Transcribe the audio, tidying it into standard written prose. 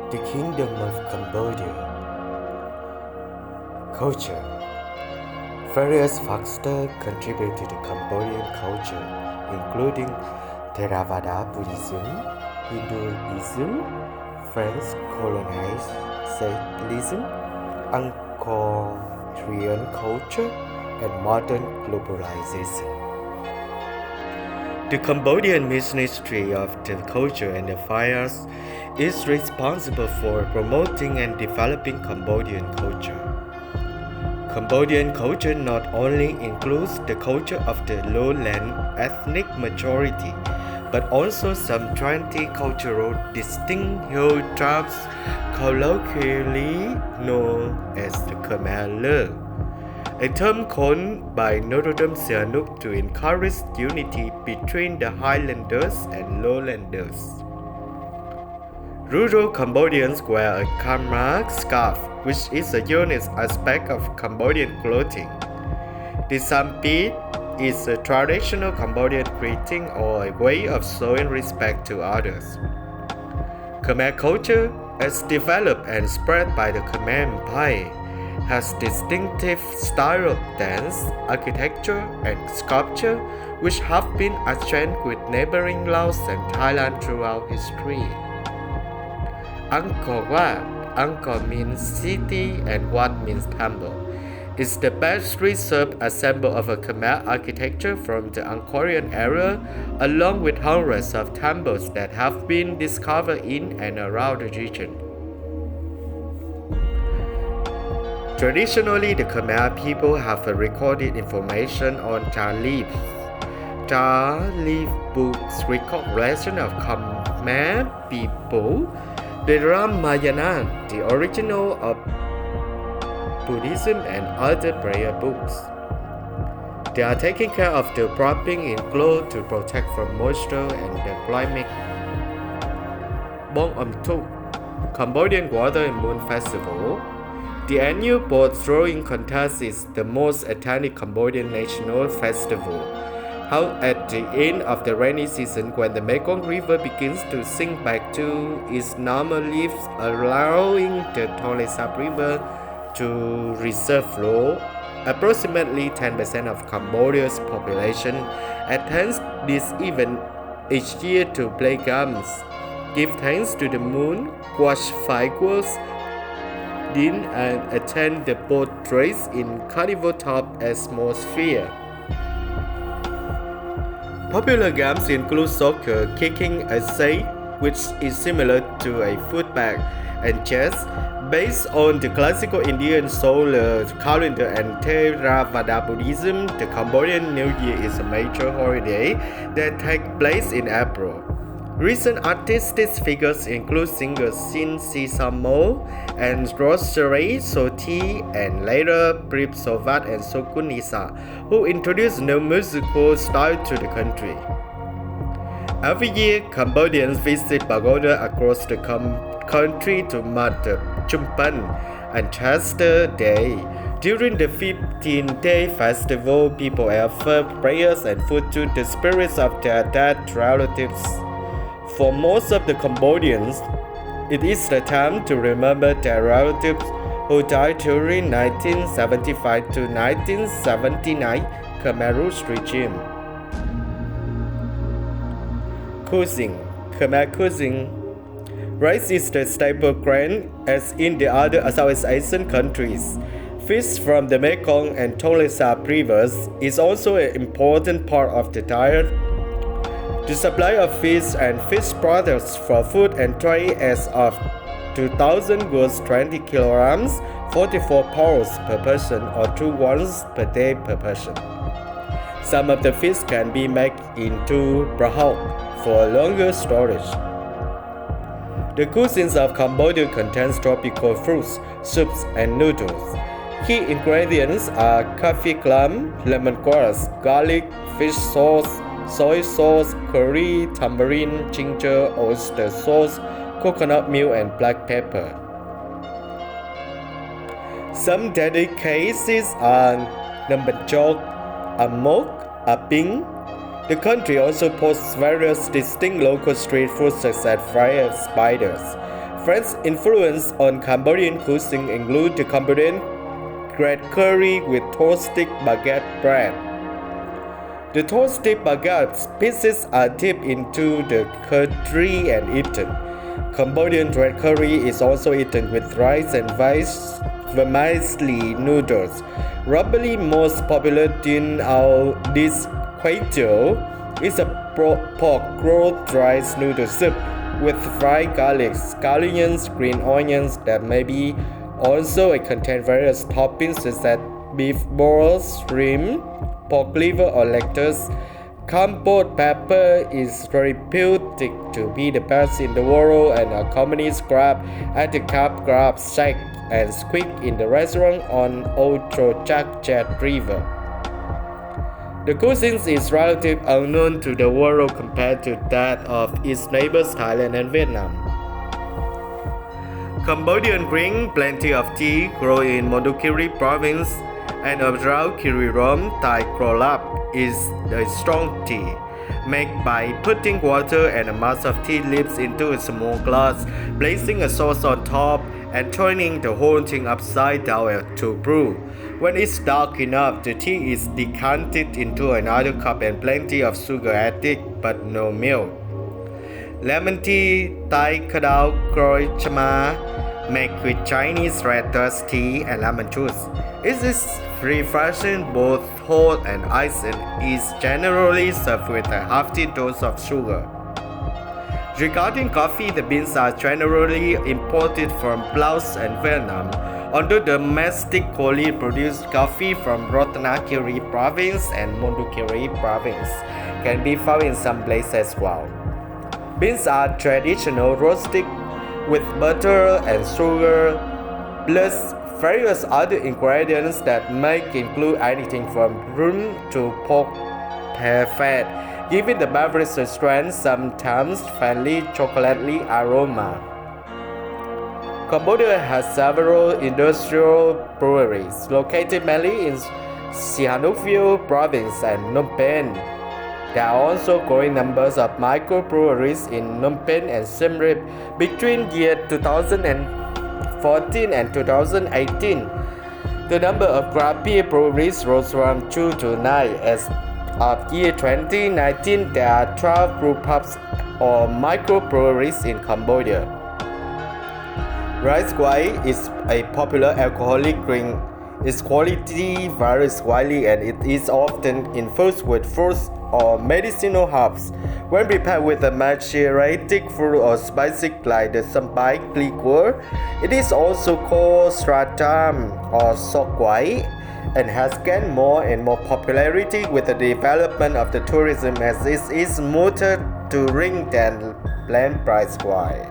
The Kingdom of Cambodia. Culture. Various factors contribute to the Cambodian culture, including Theravada Buddhism, Hinduism, French colonialism, Angkorian culture, and modern globalization. The Cambodian Ministry of the Culture and Affairs is responsible for promoting and developing Cambodian culture. Cambodian culture not only includes the culture of the lowland ethnic majority, but also some 20 cultural distinct hill tribes, colloquially known as the Khmer Loeu, a term coined by Norodom Sihanouk to encourage unity between the highlanders and lowlanders. Rural Cambodians wear a Khmer scarf, which is a unique aspect of Cambodian clothing. The sampit is a traditional Cambodian greeting or a way of showing respect to others. Khmer culture, as developed and spread by the Khmer Empire, has distinctive style of dance, architecture, and sculpture which have been exchanged with neighboring Laos and Thailand throughout history. Angkorian, Angkor means city and Wat means temple, is the best preserved example of a Khmer architecture from the Angkorian era, along with hundreds of temples that have been discovered in and around the region. Traditionally, the Khmer people have recorded information on tar leaves. Tar leaf books record legends of Khmer people. The Ramayana, the original of Buddhism, and other prayer books. They are taking care of the wrapping in cloth to protect from moisture and the climate. Bong Am Tuk, Cambodian Water and Moon Festival. The annual boat throwing contest is the most attended Cambodian national festival, held at the end of the rainy season when the Mekong River begins to sink back to its normal levels, allowing the Tonle Sap River to reserve flow. Approximately 10% of Cambodia's population attends this event each year to play games, give thanks to the moon, watch fireworks, and attend the boat race in carnival top atmosphere. Popular games include soccer, kicking a sack, which is similar to a football, and chess. Based on the classical Indian solar calendar and Theravada Buddhism, the Cambodian New Year is a major holiday that takes place in April. Recent artistic figures include singers Sin Sisamo and Rosary Soti, and later Prip Sovat and Sokunisa, who introduced new musical style to the country. Every year, Cambodians visit pagoda across the country to mark the Chumpan Ancestor Day. During the 15-day festival, people offer prayers and food to the spirits of their dead relatives. For most of the Cambodians, it is the time to remember their relatives who died during 1975 to 1979 Khmer Rouge regime. Cuisine. Khmer cuisine. Rice is the staple grain as in the other Southeast Asian countries. Fish from the Mekong and Tonle Sap rivers is also an important part of the diet. The supply of fish and fish products for food and trade as of 2000 was 20 kilograms, 44 pounds per person, or 2 ounces per day per person. Some of the fish can be made into broth for longer storage. The cuisines of Cambodia contains tropical fruits, soups, and noodles. Key ingredients are coffee clam, lemongrass, garlic, fish sauce, soy sauce, curry, tamarind, ginger, oyster sauce, coconut milk, and black pepper. Some delicacies are Nambanchok, Amok, Aping. The country also posts various distinct local street foods such as fried spiders, French influence on Cambodian cuisine include the Cambodian red curry with toasted baguette bread. The toasted baguette pieces are dipped into the curry and eaten. Cambodian red curry is also eaten with rice and vermicelli noodles. Probably most popular dish Quaito is a pork broth rice noodle soup with fried garlic, scallions, green onions that may be also contain various toppings such as beef balls, shrimp, pork liver or lettuce. Cambodian pepper is reputed to be the best in the world and a commonly crab at the crab shack and squid in the restaurant on Old Jet River. The cuisine is relatively unknown to the world compared to that of its neighbors Thailand and Vietnam. Cambodian drink plenty of tea, grow in Mondulkiri province, and around Kirirom, Thai Krolap is a strong tea, made by putting water and a mass of tea leaves into a small glass, placing a sauce on top, and turning the whole thing upside down to brew. When it's dark enough, the tea is decanted into another cup and plenty of sugar added, but no milk. Lemon tea, Thai Kadao Kroi Chama, made with Chinese red dust tea and lemon juice. It is refreshing both hot and iced and is generally served with a hefty dose of sugar. Regarding coffee, the beans are generally imported from Laos and Vietnam, although domestically produced coffee from Ratanakiri province and Mondulkiri province can be found in some places as well. Beans are traditional roasted with butter and sugar, plus various other ingredients that may include anything from rum to pork fat, giving the beverage a strength, sometimes faintly chocolatey aroma. Cambodia has several industrial breweries located mainly in Sihanouk province and Phnom Penh. There are also growing numbers of microbreweries in Phnom Penh and Siem Reap between year 2014 and 2018. The number of craft beer breweries rose from 2 to 9. As of year 2019, there are 12 brew pubs or microbreweries in Cambodia. Rice wine is a popular alcoholic drink. Its quality varies widely and it is often infused with fruits or medicinal herbs. When prepared with a macerated fruit or spices like the sampai liqueur, it is also called stratam or sok wai and has gained more and more popularity with the development of the tourism as it is smoother to drink than plant-based wine.